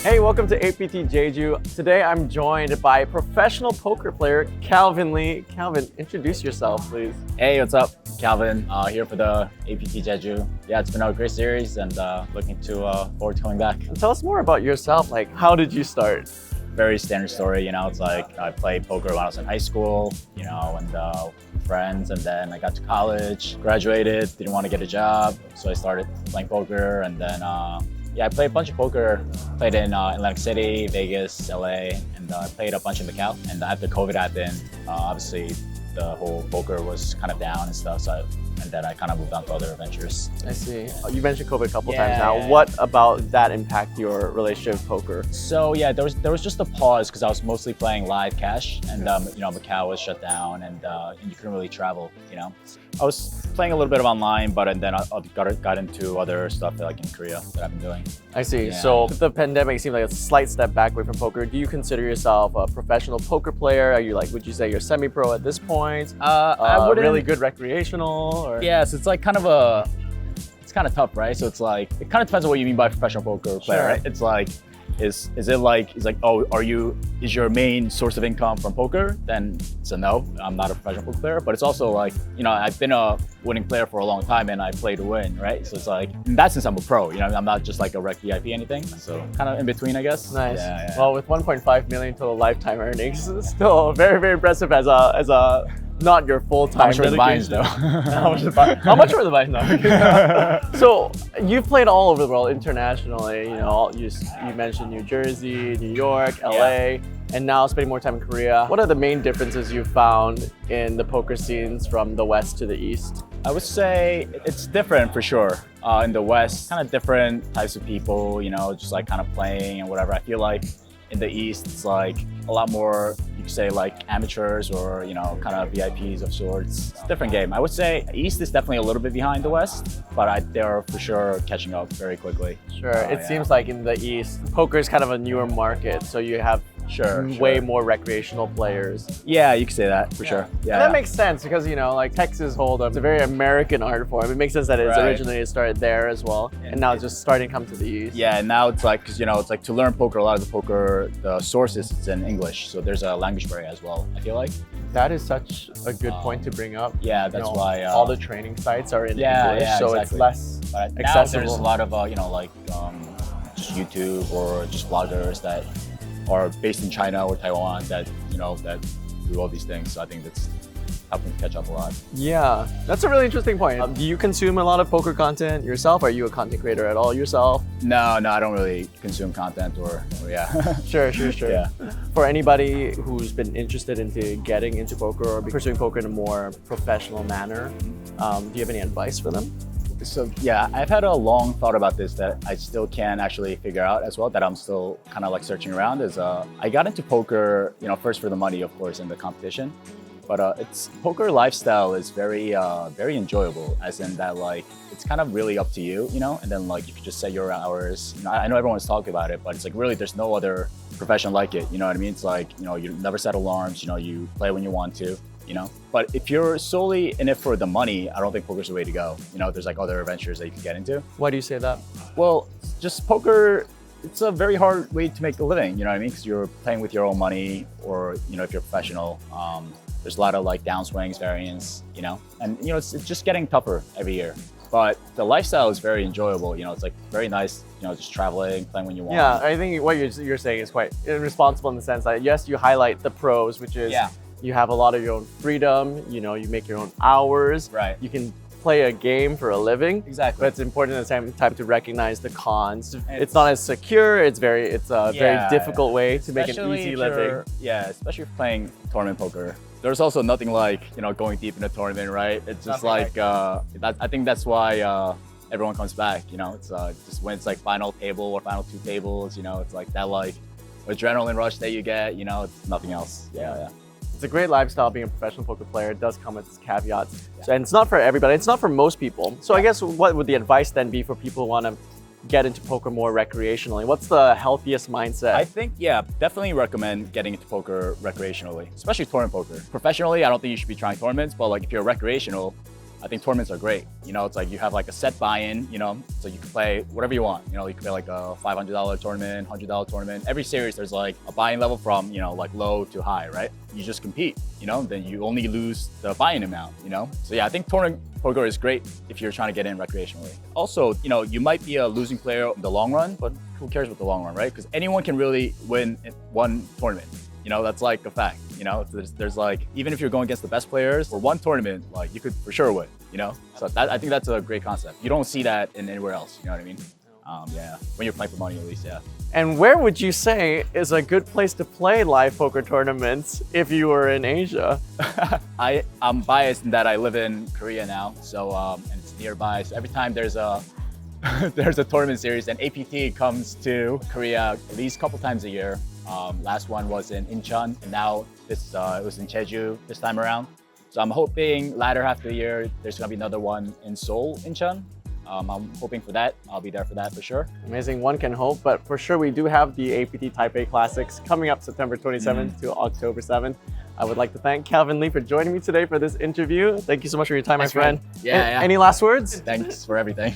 Hey, welcome to APT Jeju. Today I'm joined by professional poker player Calvin Lee. Calvin, introduce yourself, please. Hey, what's up? Calvin, here for the APT Jeju. Yeah, it's been a great series and looking forward to coming back. And tell us more about yourself. Like, how did you start? Very standard story, it's like I played poker when I was in high school, and friends, and then I got to college, graduated, didn't want to get a job, so I started playing poker, and then I played a bunch of poker. Played in Atlantic City, Vegas, LA, and I played a bunch in Macau. And after COVID happened, obviously the whole poker was kind of down and stuff. And then I kind of moved on to other adventures. I see. You mentioned COVID a couple times now. What about that impact your relationship with poker? So yeah, there was just a pause because I was mostly playing live cash, and Macau was shut down, and you couldn't really travel. I was playing a little bit of online, but then I got into other stuff like in Korea that I've been doing. I see. Yeah. So the pandemic seemed like a slight step backward from poker. Do you consider yourself a professional poker player? Are you would you say you're semi-pro at this point? I wouldn't. Really good recreational? Or? Yes, it's like it's kind of tough, right? So it's like, it kind of depends on what you mean by professional poker player, right? It's like, is your main source of income from poker? Then it's a no, I'm not a professional poker player. But it's also like, I've been a winning player for a long time and I play to win, right? So it's like, in that sense, I'm a pro, I'm not just like a rec VIP anything. So kind of in between, I guess. Nice. Yeah. Well, with 1.5 million total lifetime earnings, it's still very, very impressive as a not your full-time. How much were the buy-ins though? How much were the buy-ins though? So you've played all over the world internationally. You mentioned New Jersey, New York, LA, and now spending more time in Korea. What are the main differences you've found in the poker scenes from the West to the East? I would say it's different for sure. In the West, kind of different types of people, just like kind of playing and whatever. I feel like in the East, it's like a lot more, you could say like amateurs or, kind of VIPs of sorts. It's a different game. I would say East is definitely a little bit behind the West, but they're for sure catching up very quickly. Sure. It seems like in the East, poker is kind of a newer market, so you have way more recreational players. Yeah, you could say that for sure. Yeah, and that makes sense because like Texas Hold'em, it's a very American art form. It makes sense that it's originally started there as well, and now it's just starting to come to the East. Yeah, and now it's like, because it's like to learn poker, a lot of the poker, the sources, it's in English, so there's a language barrier as well, I feel like. That is such a good point to bring up. Yeah, that's why all the training sites are in English, so exactly. it's less accessible. Now there's a lot of just YouTube or just bloggers that are based in China or Taiwan that that do all these things. So I think that's helping catch up a lot. Yeah, that's a really interesting point. Do you consume a lot of poker content yourself? Are you a content creator at all yourself? No, I don't really consume content or yeah. Sure. Yeah. For anybody who's been interested into getting into poker or pursuing poker in a more professional manner, do you have any advice for them? So yeah, I've had a long thought about this that I still can't actually figure out as well, that I'm still kind of like searching around. Is I got into poker, first for the money, of course, and the competition. But poker lifestyle is very enjoyable, as in that like it's kind of really up to you, and then like you could just set your hours. I know everyone's talking about it, but it's like really there's no other profession like it. You know what I mean? It's like you never set alarms. You play when you want to. But if you're solely in it for the money, I don't think poker's the way to go. There's like other adventures that you can get into. Why do you say that? Well, just poker, it's a very hard way to make a living, you know what I mean? Because you're playing with your own money, or, if you're a professional, there's a lot of like downswings, variance, and it's just getting tougher every year. But the lifestyle is very enjoyable, it's like very nice, just traveling, playing when you want. Yeah, I think what you're saying is quite responsible in the sense that, yes, you highlight the pros, which is you have a lot of your own freedom, you make your own hours. Right. You can play a game for a living. Exactly. But it's important at the same time to recognize the cons. It's not as secure. It's a very difficult way to make an easy living. Yeah, especially if playing tournament poker. There's also nothing like, going deep in a tournament, right? It's just I think that's why everyone comes back, It's just when it's like final table or final two tables, it's like that like adrenaline rush that you get, it's nothing else. Yeah. It's a great lifestyle being a professional poker player. It does come with its caveats. So, and it's not for everybody. It's not for most people. So I guess what would the advice then be for people who want to get into poker more recreationally? What's the healthiest mindset? I think, definitely recommend getting into poker recreationally, especially tournament poker. Professionally, I don't think you should be trying tournaments, but like if you're recreational, I think tournaments are great. You know, it's like you have like a set buy-in, you know, so you can play whatever you want. You know, you can play like a $500 tournament, $100 tournament. Every series, there's like a buy-in level from, you know, like low to high, right? You just compete, you know, then you only lose the buy-in amount, you know? So yeah, I think tournament poker is great if you're trying to get in recreationally. Also, you know, you might be a losing player in the long run, but who cares about the long run, right? Because anyone can really win in one tournament. You know, that's like a fact, you know, there's like, even if you're going against the best players for one tournament, like you could for sure win, you know? So I think that's a great concept. You don't see that in anywhere else, you know what I mean? Yeah, when you're playing for money at least, yeah. And where would you say is a good place to play live poker tournaments if you were in Asia? I'm biased in that I live in Korea now, so and it's nearby. So every time there's a there's a tournament series, and APT comes to Korea at least a couple times a year. Last one was in Incheon, and now it was in Jeju this time around. So I'm hoping latter half of the year there's gonna be another one in Seoul, Incheon. I'm hoping for that. I'll be there for that for sure. Amazing, one can hope, but for sure we do have the APT Taipei Classics coming up September 27th to October 7th. I would like to thank Calvin Lee for joining me today for this interview. Thank you so much for your time, Thanks, my friend. Yeah. Any last words? Thanks for everything.